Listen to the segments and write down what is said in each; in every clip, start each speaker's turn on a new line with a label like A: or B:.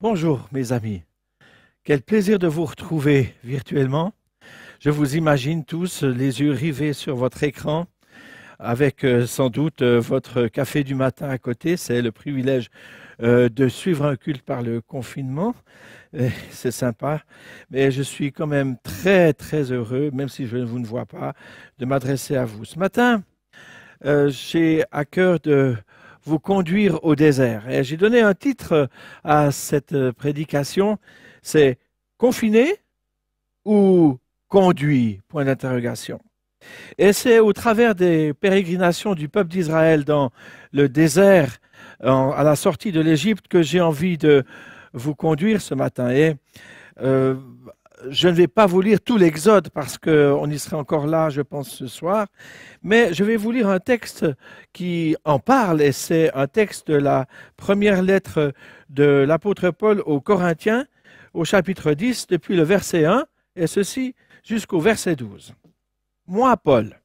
A: Bonjour mes amis, quel plaisir de vous retrouver virtuellement. Je vous imagine tous les yeux rivés sur votre écran avec sans doute votre café du matin à côté. C'est le privilège de suivre un culte par le confinement. C'est sympa, mais je suis quand même très heureux, même si je ne vous ne vois pas, de m'adresser à vous. Ce matin, j'ai à cœur de vous conduire au désert. Et j'ai donné un titre à cette prédication, c'est Confiné ou conduit? Point d'interrogation. Et c'est au travers des pérégrinations du peuple d'Israël dans le désert, à la sortie de l'Égypte, que j'ai envie de vous conduire ce matin. Et euh, je ne vais pas vous lire tout l'Exode parce qu'on y serait encore là, je pense, ce soir, mais je vais vous lire un texte qui en parle, et c'est un texte de la première lettre de l'apôtre Paul aux Corinthiens, au chapitre 10, depuis le verset 1, et ceci jusqu'au verset 12. Moi, Paul,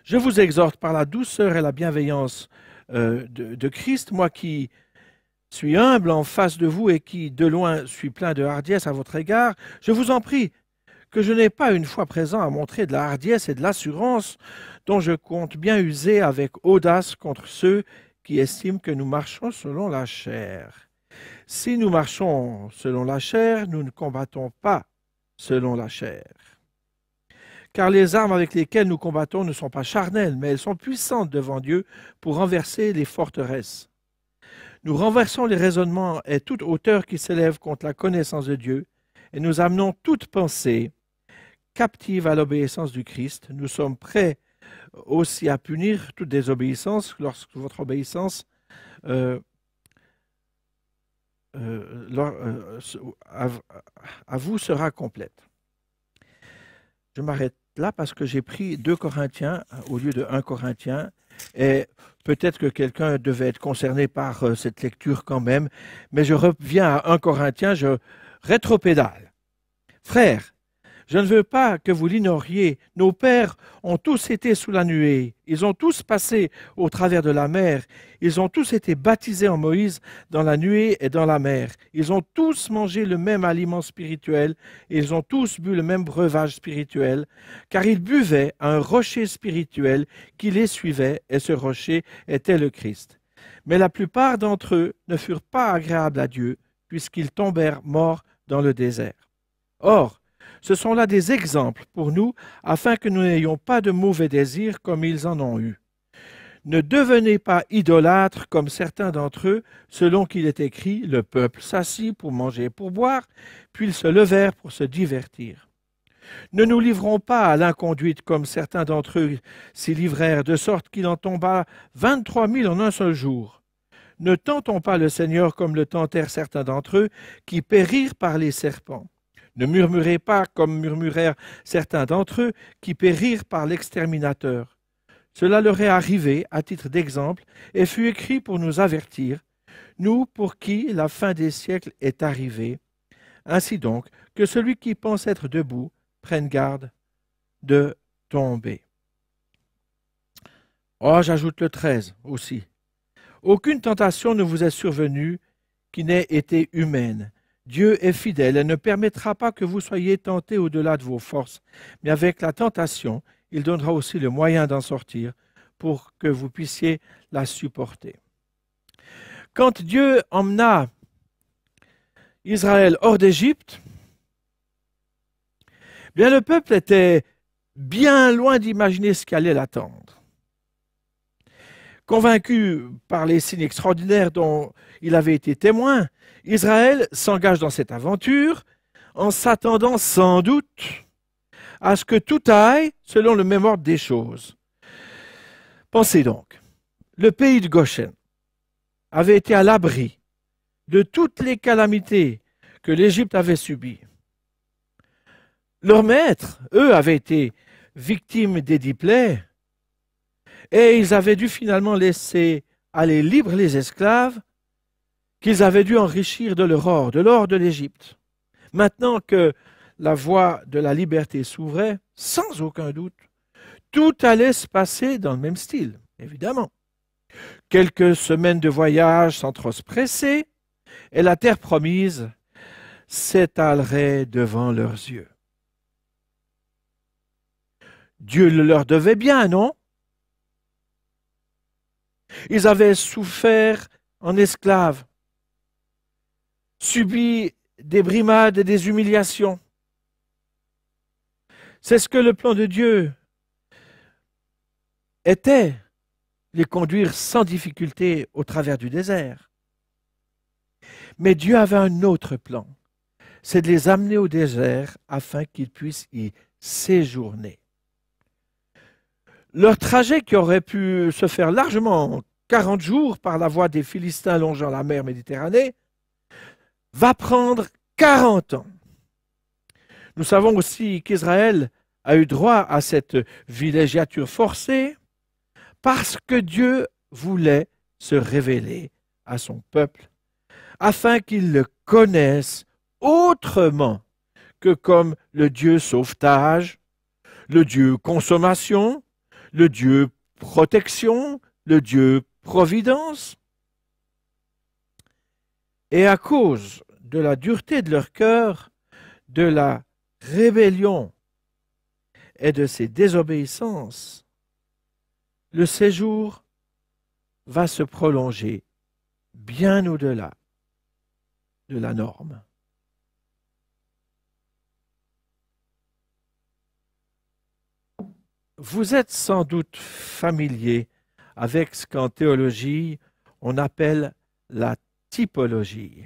A: je vous exhorte par la douceur et la bienveillance de Christ, moi qui suis humble en face de vous et qui, de loin, suis plein de hardiesse à votre égard, je vous en prie que je n'ai pas une fois présent à montrer de la hardiesse et de l'assurance dont je compte bien user avec audace contre ceux qui estiment que nous marchons selon la chair. Si nous marchons selon la chair, nous ne combattons pas selon la chair. Car les armes avec lesquelles nous combattons ne sont pas charnelles, mais elles sont puissantes devant Dieu pour renverser les forteresses. Nous renversons les raisonnements et toute hauteur qui s'élève contre la connaissance de Dieu, et nous amenons toute pensée captive à l'obéissance du Christ. Nous sommes prêts aussi à punir toute désobéissance lorsque votre obéissance à vous sera complète. Je m'arrête là parce que j'ai pris 2 Corinthiens au lieu de 1 Corinthien, et peut-être que quelqu'un devait être concerné par cette lecture quand même, mais je reviens à 1 Corinthien, je rétropédale. Frères, je ne veux pas que vous l'ignoriez. Nos pères ont tous été sous la nuée. Ils ont tous passé au travers de la mer. Ils ont tous été baptisés en Moïse dans la nuée et dans la mer. Ils ont tous mangé le même aliment spirituel et ils ont tous bu le même breuvage spirituel, car ils buvaient à un rocher spirituel qui les suivait, et ce rocher était le Christ. Mais la plupart d'entre eux ne furent pas agréables à Dieu, puisqu'ils tombèrent morts dans le désert. Or, ce sont là des exemples pour nous, afin que nous n'ayons pas de mauvais désirs comme ils en ont eu. Ne devenez pas idolâtres comme certains d'entre eux, selon qu'il est écrit, le peuple s'assit pour manger et pour boire, puis ils se levèrent pour se divertir. Ne nous livrons pas à l'inconduite comme certains d'entre eux s'y livrèrent, de sorte qu'il en tomba 23 000 en un seul jour. Ne tentons pas le Seigneur comme le tentèrent certains d'entre eux, qui périrent par les serpents. Ne murmurez pas comme murmurèrent certains d'entre eux qui périrent par l'exterminateur. Cela leur est arrivé à titre d'exemple et fut écrit pour nous avertir, nous pour qui la fin des siècles est arrivée. Ainsi donc, que celui qui pense être debout prenne garde de tomber. Oh, j'ajoute le 13 aussi. Aucune tentation ne vous est survenue qui n'ait été humaine. Dieu est fidèle et ne permettra pas que vous soyez tentés au-delà de vos forces, mais avec la tentation, il donnera aussi le moyen d'en sortir pour que vous puissiez la supporter. Quand Dieu emmena Israël hors d'Égypte, bien le peuple était bien loin d'imaginer ce qui allait l'attendre. Convaincu par les signes extraordinaires dont il avait été témoin, Israël s'engage dans cette aventure en s'attendant sans doute à ce que tout aille selon le même ordre des choses. Pensez donc, le pays de Goshen avait été à l'abri de toutes les calamités que l'Égypte avait subies. Leurs maîtres, eux, avaient été victimes des 10 plaies, et ils avaient dû finalement laisser aller libres les esclaves qu'ils avaient dû enrichir de l'or de l'Égypte. Maintenant que la voie de la liberté s'ouvrait, sans aucun doute, tout allait se passer dans le même style, évidemment. Quelques semaines de voyage sans trop se presser, et la terre promise s'étalerait devant leurs yeux. Dieu le leur devait bien, non? Ils avaient souffert en esclaves, subi des brimades et des humiliations. C'est ce que le plan de Dieu était, les conduire sans difficulté au travers du désert. Mais Dieu avait un autre plan, c'est de les amener au désert afin qu'ils puissent y séjourner. Leur trajet, qui aurait pu se faire largement en 40 jours par la voie des Philistins longeant la mer Méditerranée, va prendre 40 ans. Nous savons aussi qu'Israël a eu droit à cette villégiature forcée parce que Dieu voulait se révéler à son peuple afin qu'il le connaisse autrement que comme le Dieu sauvetage, le Dieu consommation, le Dieu protection, le Dieu providence. Et à cause de la dureté de leur cœur, de la rébellion et de ses désobéissances, le séjour va se prolonger bien au-delà de la norme. Vous êtes sans doute familier avec ce qu'en théologie on appelle la typologie.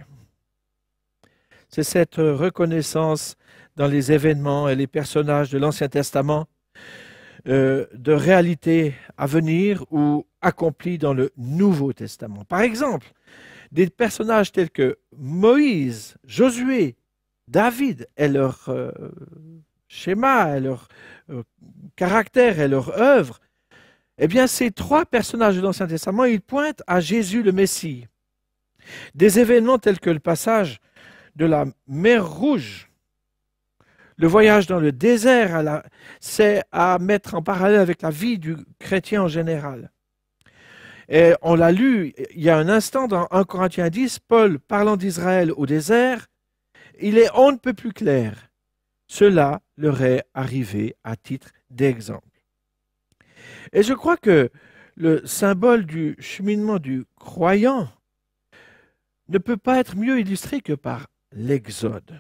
A: C'est cette reconnaissance dans les événements et les personnages de l'Ancien Testament de réalités à venir ou accomplies dans le Nouveau Testament. Par exemple, des personnages tels que Moïse, Josué, David et leur schéma, et leur caractère et leur œuvre, eh bien ces trois personnages de l'Ancien Testament, ils pointent à Jésus le Messie. Des événements tels que le passage de la mer Rouge, le voyage dans le désert, c'est à mettre en parallèle avec la vie du chrétien en général. Et on l'a lu il y a un instant dans 1 Corinthiens 10, Paul parlant d'Israël au désert, il est on ne peut plus clair. Cela leur est arrivé à titre d'exemple. Et je crois que le symbole du cheminement du croyant ne peut pas être mieux illustré que par l'Exode.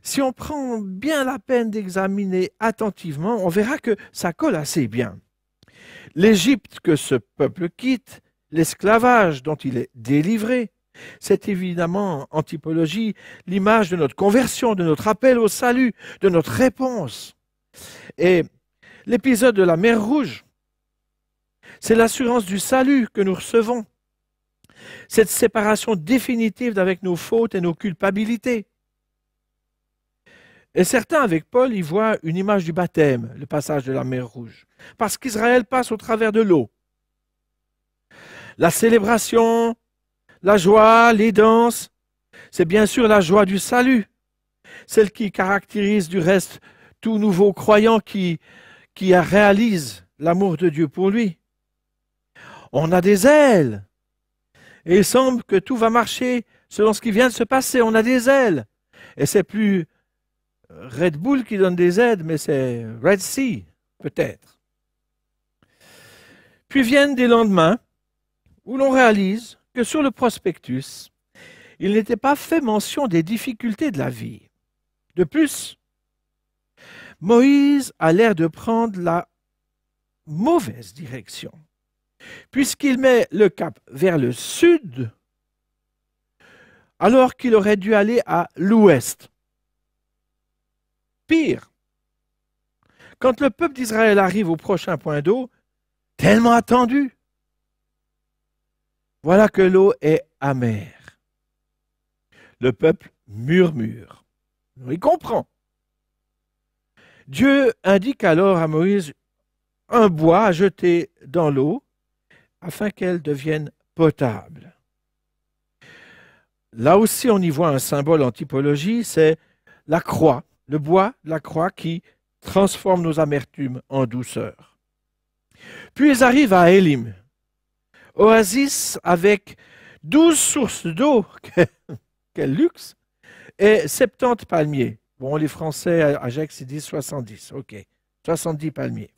A: Si on prend bien la peine d'examiner attentivement, on verra que ça colle assez bien. L'Égypte que ce peuple quitte, l'esclavage dont il est délivré, c'est évidemment en typologie l'image de notre conversion, de notre appel au salut, de notre réponse. Et l'épisode de la mer Rouge, c'est l'assurance du salut que nous recevons. Cette séparation définitive d'avec nos fautes et nos culpabilités. Et certains, avec Paul, y voient une image du baptême, le passage de la mer Rouge, parce qu'Israël passe au travers de l'eau. La célébration, la joie, les danses, c'est bien sûr la joie du salut, celle qui caractérise du reste tout nouveau croyant qui réalise l'amour de Dieu pour lui. On a des ailes, et il semble que tout va marcher selon ce qui vient de se passer. On a des ailes, et c'est plus Red Bull qui donne des aides, mais c'est Red Sea, peut-être. Puis viennent des lendemains où l'on réalise que sur le prospectus, il n'était pas fait mention des difficultés de la vie. De plus, Moïse a l'air de prendre la mauvaise direction, puisqu'il met le cap vers le sud, alors qu'il aurait dû aller à l'ouest. Pire, quand le peuple d'Israël arrive au prochain point d'eau, tellement attendu, voilà que l'eau est amère. Le peuple murmure. Il comprend. Dieu indique alors à Moïse un bois à jeter dans l'eau afin qu'elle devienne potable. Là aussi, on y voit un symbole en typologie, c'est la croix, le bois de la croix qui transforme nos amertumes en douceur. Puis ils arrivent à Élim, oasis avec 12 sources d'eau, quel luxe, et 70 palmiers. Bon, les Français à Gex, ils disent 70, ok, 70 palmiers.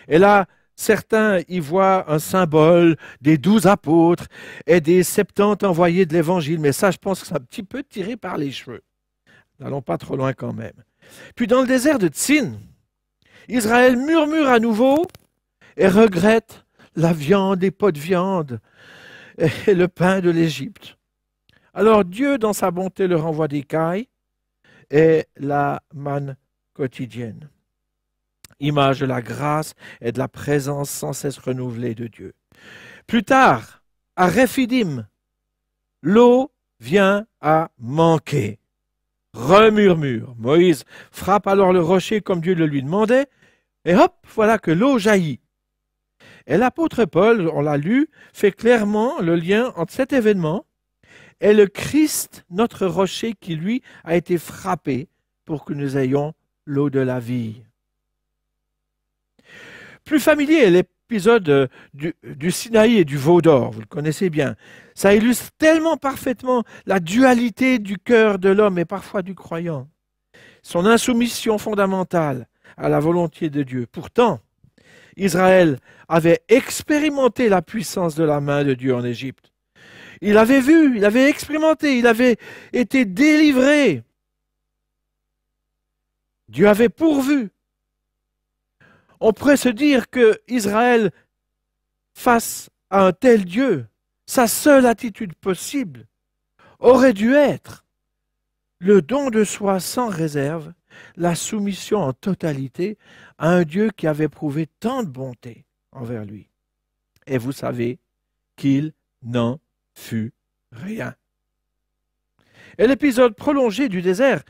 A: Et là, certains y voient un symbole des 12 apôtres et des 70 envoyés de l'Évangile, mais ça, je pense que c'est un petit peu tiré par les cheveux. N'allons pas trop loin quand même. Puis dans le désert de Tsin, Israël murmure à nouveau et regrette la viande, les pots de viande et le pain de l'Égypte. Alors Dieu, dans sa bonté, leur envoie des cailles et la manne quotidienne, image de la grâce et de la présence sans cesse renouvelée de Dieu. Plus tard, à Rephidim, l'eau vient à manquer. Remurmure. Moïse frappe alors le rocher comme Dieu le lui demandait, et hop, voilà que l'eau jaillit. Et l'apôtre Paul, on l'a lu, fait clairement le lien entre cet événement et le Christ, notre rocher, qui lui a été frappé pour que nous ayons l'eau de la vie. Plus familier est l'épisode du Sinaï et du veau d'or, vous le connaissez bien. Ça illustre tellement parfaitement la dualité du cœur de l'homme et parfois du croyant, son insoumission fondamentale à la volonté de Dieu. Pourtant, Israël avait expérimenté la puissance de la main de Dieu en Égypte. Il avait vu, il avait expérimenté, il avait été délivré. Dieu avait pourvu. On pourrait se dire que Israël, face à un tel Dieu, sa seule attitude possible aurait dû être le don de soi sans réserve, la soumission en totalité à un Dieu qui avait prouvé tant de bonté envers lui. Et vous savez qu'il n'en fut rien. Et l'épisode prolongé du désert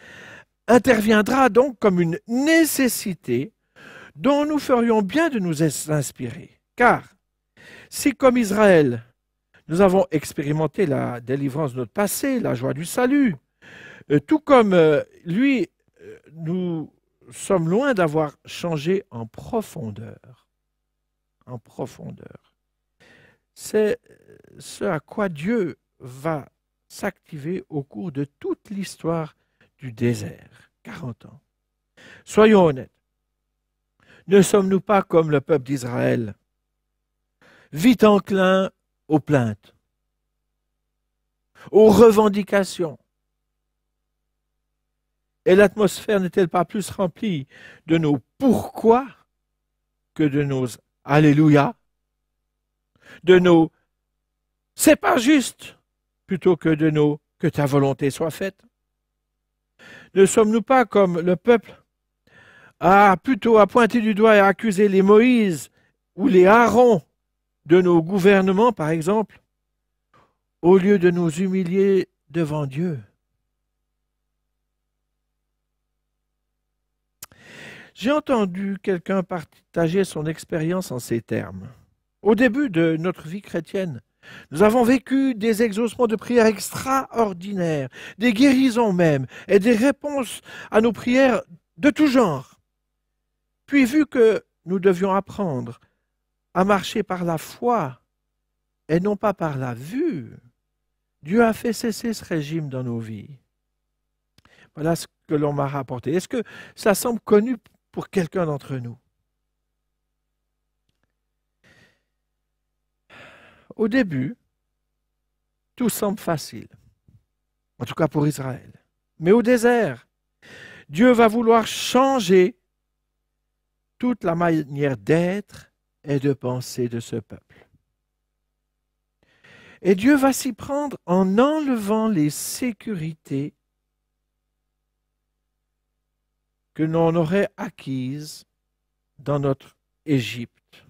A: interviendra donc comme une nécessité dont nous ferions bien de nous inspirer. Car si, comme Israël, nous avons expérimenté la délivrance de notre passé, la joie du salut, tout comme lui, nous sommes loin d'avoir changé en profondeur. En profondeur. C'est ce à quoi Dieu va s'activer au cours de toute l'histoire du désert, 40 ans. Soyons honnêtes. Ne sommes-nous pas comme le peuple d'Israël, vite enclin aux plaintes, aux revendications? Et l'atmosphère n'est-elle pas plus remplie de nos pourquoi que de nos alléluia, de nos c'est pas juste plutôt que de nos que ta volonté soit faite? Ne sommes-nous pas comme le peuple plutôt à pointer du doigt et à accuser les Moïse ou les Aaron de nos gouvernements, par exemple, au lieu de nous humilier devant Dieu? J'ai entendu quelqu'un partager son expérience en ces termes. Au début de notre vie chrétienne, nous avons vécu des exaucements de prières extraordinaires, des guérisons même, et des réponses à nos prières de tout genre. Puis, vu que nous devions apprendre à marcher par la foi et non pas par la vue, Dieu a fait cesser ce régime dans nos vies. Voilà ce que l'on m'a rapporté. Est-ce que ça semble connu pour quelqu'un d'entre nous? Au début, tout semble facile, en tout cas pour Israël. Mais au désert, Dieu va vouloir changer toute la manière d'être et de penser de ce peuple. Et Dieu va s'y prendre en enlevant les sécurités que l'on aurait acquises dans notre Égypte,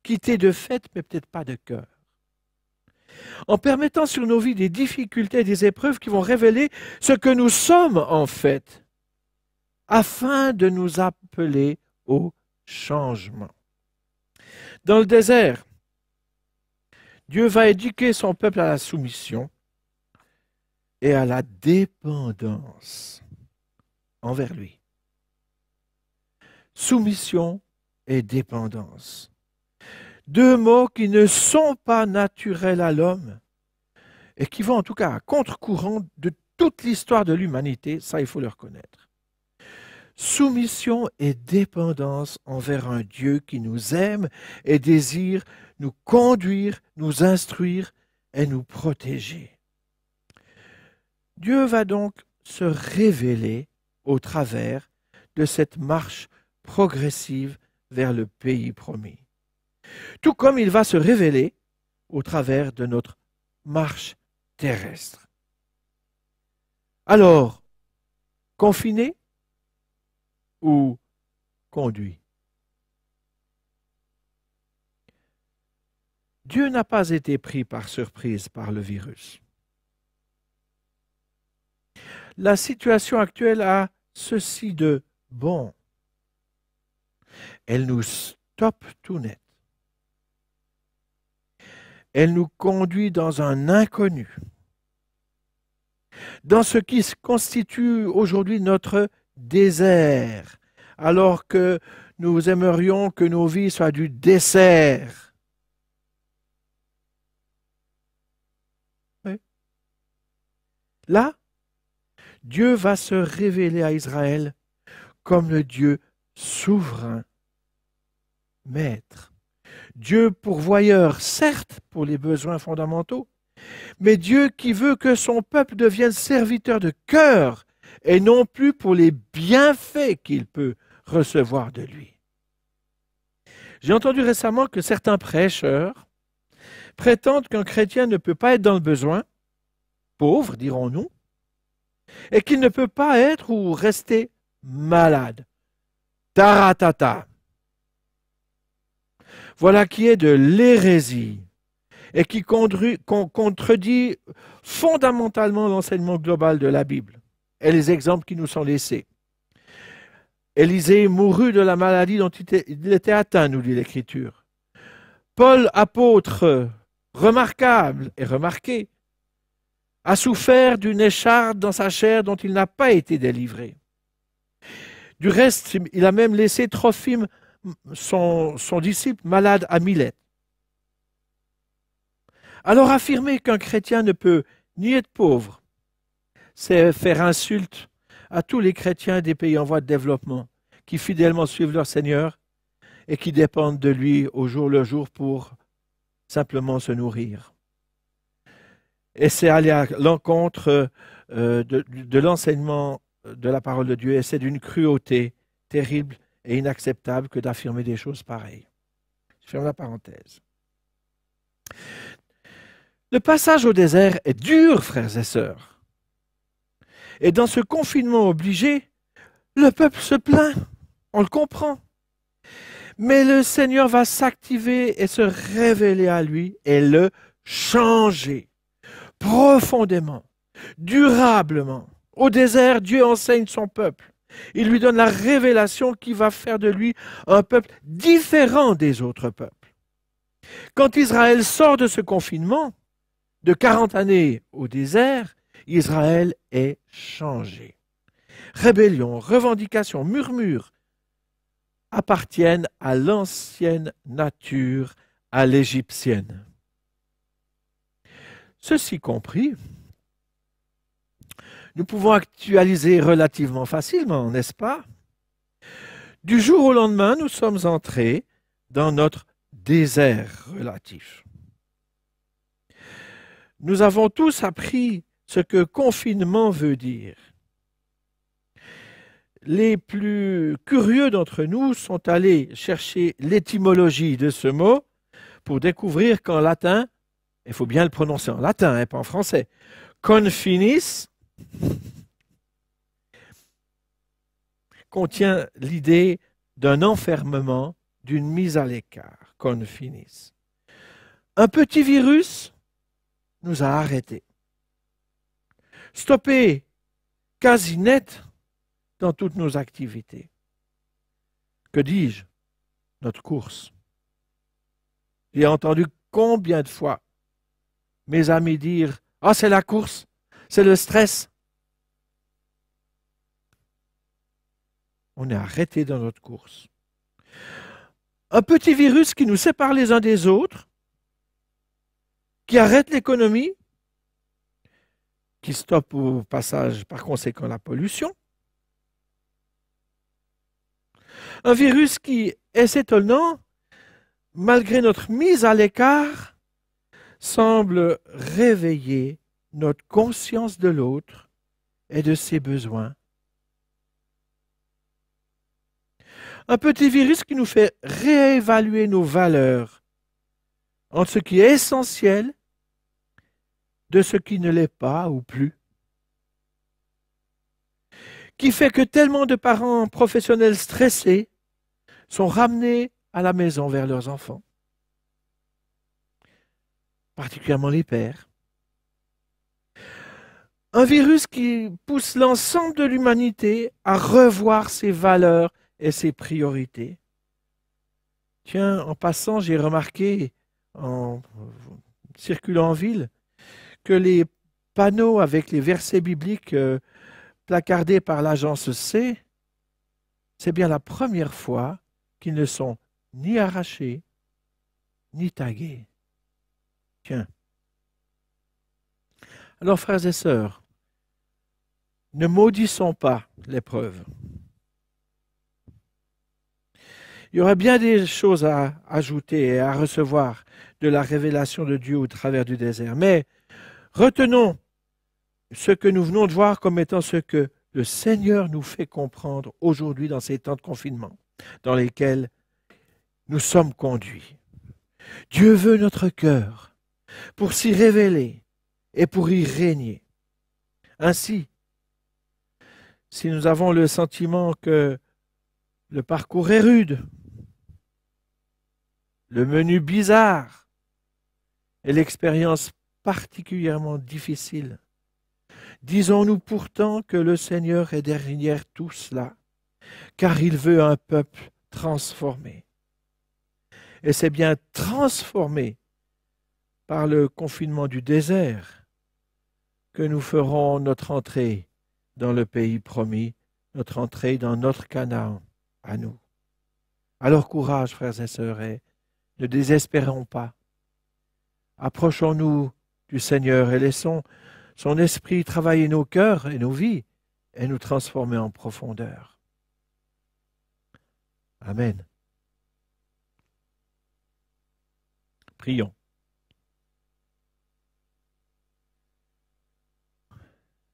A: quittée de fait, mais peut-être pas de cœur. En permettant sur nos vies des difficultés, des épreuves qui vont révéler ce que nous sommes en fait, afin de nous appeler au changement. Dans le désert, Dieu va éduquer son peuple à la soumission et à la dépendance envers lui. Soumission et dépendance. Deux mots qui ne sont pas naturels à l'homme, et qui vont en tout cas à contre-courant de toute l'histoire de l'humanité, ça il faut le reconnaître. Soumission et dépendance envers un Dieu qui nous aime et désire nous conduire, nous instruire et nous protéger. Dieu va donc se révéler au travers de cette marche progressive vers le pays promis. Tout comme il va se révéler au travers de notre marche terrestre. Alors, confiné ou conduit? Dieu n'a pas été pris par surprise par le virus. La situation actuelle a ceci de bon. Elle nous stoppe tout net. Elle nous conduit dans un inconnu, dans ce qui constitue aujourd'hui notre désert, alors que nous aimerions que nos vies soient du dessert. Oui. Là, Dieu va se révéler à Israël comme le Dieu souverain, maître. Dieu pourvoyeur, certes, pour les besoins fondamentaux, mais Dieu qui veut que son peuple devienne serviteur de cœur et non plus pour les bienfaits qu'il peut recevoir de lui. J'ai entendu récemment que certains prêcheurs prétendent qu'un chrétien ne peut pas être dans le besoin, pauvre, dirons-nous, et qu'il ne peut pas être ou rester malade. Taratata. Voilà qui est de l'hérésie et qui contredit fondamentalement l'enseignement global de la Bible et les exemples qui nous sont laissés. Élisée mourut de la maladie dont il était atteint, nous dit l'Écriture. Paul, apôtre, remarquable et remarqué, a souffert d'une écharde dans sa chair dont il n'a pas été délivré. Du reste, il a même laissé Trophime, son disciple, malade à Milet. Alors affirmer qu'un chrétien ne peut ni être pauvre, c'est faire insulte à tous les chrétiens des pays en voie de développement qui fidèlement suivent leur Seigneur et qui dépendent de lui au jour le jour pour simplement se nourrir. Et c'est aller à l'encontre de l'enseignement de la parole de Dieu, et c'est d'une cruauté terrible et inacceptable que d'affirmer des choses pareilles. Je ferme la parenthèse. Le passage au désert est dur, frères et sœurs. Et dans ce confinement obligé, le peuple se plaint, on le comprend. Mais le Seigneur va s'activer et se révéler à lui et le changer profondément, durablement. Au désert, Dieu enseigne son peuple. Il lui donne la révélation qui va faire de lui un peuple différent des autres peuples. Quand Israël sort de ce confinement de 40 années au désert, Israël est changé. Rébellion, revendication, murmure appartiennent à l'ancienne nature, à l'égyptienne. Ceci compris, nous pouvons actualiser relativement facilement, n'est-ce pas? Du jour au lendemain, nous sommes entrés dans notre désert relatif. Nous avons tous appris ce que confinement veut dire. Les plus curieux d'entre nous sont allés chercher l'étymologie de ce mot pour découvrir qu'en latin, il faut bien le prononcer en latin, pas en français, confinis contient l'idée d'un enfermement, d'une mise à l'écart, confinis. Un petit virus nous a arrêtés, stoppés quasi net dans toutes nos activités. Que dis-je? Notre course. J'ai entendu combien de fois mes amis dire « Ah, c'est la course, c'est le stress ». On est arrêté dans notre course. Un petit virus qui nous sépare les uns des autres, qui arrête l'économie, qui stoppe au passage par conséquent la pollution. Un virus qui, est étonnant, malgré notre mise à l'écart, semble réveiller notre conscience de l'autre et de ses besoins. Un petit virus qui nous fait réévaluer nos valeurs entre ce qui est essentiel de ce qui ne l'est pas ou plus. Qui fait que tellement de parents professionnels stressés sont ramenés à la maison vers leurs enfants, particulièrement les pères. Un virus qui pousse l'ensemble de l'humanité à revoir ses valeurs et ses priorités. Tiens, en passant, j'ai remarqué, en circulant en ville, que les panneaux avec les versets bibliques placardés par l'agence C, c'est bien la première fois qu'ils ne sont ni arrachés, ni tagués. Tiens. Alors, frères et sœurs, ne maudissons pas l'épreuve. Il y aurait bien des choses à ajouter et à recevoir de la révélation de Dieu au travers du désert. Mais retenons ce que nous venons de voir comme étant ce que le Seigneur nous fait comprendre aujourd'hui dans ces temps de confinement dans lesquels nous sommes conduits. Dieu veut notre cœur pour s'y révéler et pour y régner. Ainsi, si nous avons le sentiment que le parcours est rude, le menu bizarre et l'expérience particulièrement difficile, disons-nous pourtant que le Seigneur est derrière tout cela, car il veut un peuple transformé. Et c'est bien transformé par le confinement du désert que nous ferons notre entrée dans le pays promis, notre entrée dans notre Canaan à nous. Alors courage, frères et sœurs, et ne désespérons pas. Approchons-nous du Seigneur et laissons son esprit travailler nos cœurs et nos vies et nous transformer en profondeur. Amen. Prions.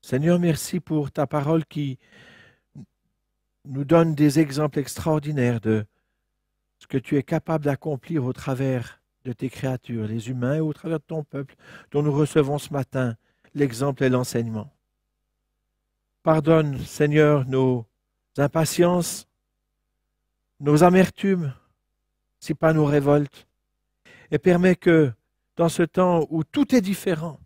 A: Seigneur, merci pour ta parole qui nous donne des exemples extraordinaires de ce que tu es capable d'accomplir au travers de tes créatures, les humains, et au travers de ton peuple, dont nous recevons ce matin l'exemple et l'enseignement. Pardonne, Seigneur, nos impatiences, nos amertumes, si pas nos révoltes, et permets que dans ce temps où tout est différent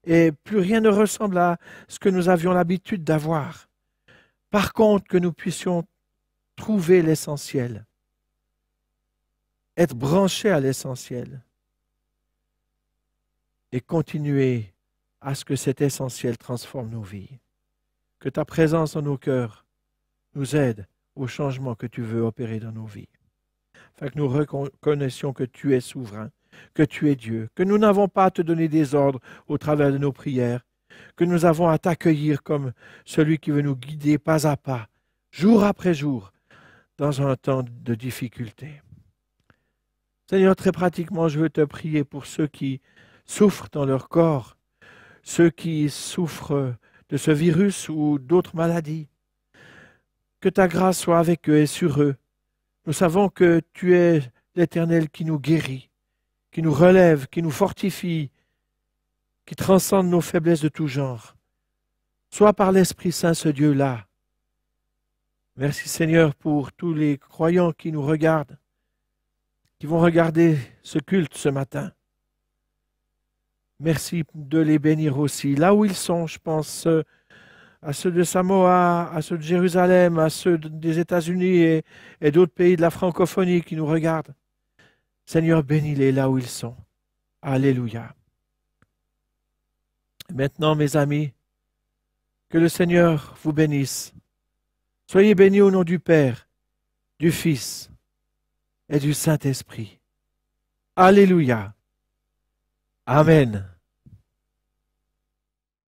A: et plus rien ne ressemble à ce que nous avions l'habitude d'avoir, par contre que nous puissions trouver l'essentiel, être branchés à l'essentiel et continuer à ce que cet essentiel transforme nos vies. Que ta présence dans nos cœurs nous aide au changement que tu veux opérer dans nos vies. Afin que nous reconnaissions que tu es souverain, que tu es Dieu, que nous n'avons pas à te donner des ordres au travers de nos prières, que nous avons à t'accueillir comme celui qui veut nous guider pas à pas, jour après jour, dans un temps de difficulté. Seigneur, très pratiquement, je veux te prier pour ceux qui souffrent dans leur corps, ceux qui souffrent de ce virus ou d'autres maladies. Que ta grâce soit avec eux et sur eux. Nous savons que tu es l'Éternel qui nous guérit, qui nous relève, qui nous fortifie, qui transcende nos faiblesses de tout genre. Sois par l'Esprit Saint ce Dieu-là. Merci Seigneur pour tous les croyants qui nous regardent, qui vont regarder ce culte ce matin. Merci de les bénir aussi. Là où ils sont, je pense à ceux de Samoa, à ceux de Jérusalem, à ceux des États-Unis et d'autres pays de la francophonie qui nous regardent. Seigneur, bénis-les là où ils sont. Alléluia. Maintenant, mes amis, que le Seigneur vous bénisse. Soyez bénis au nom du Père, du Fils et du Saint-Esprit. Alléluia. Amen.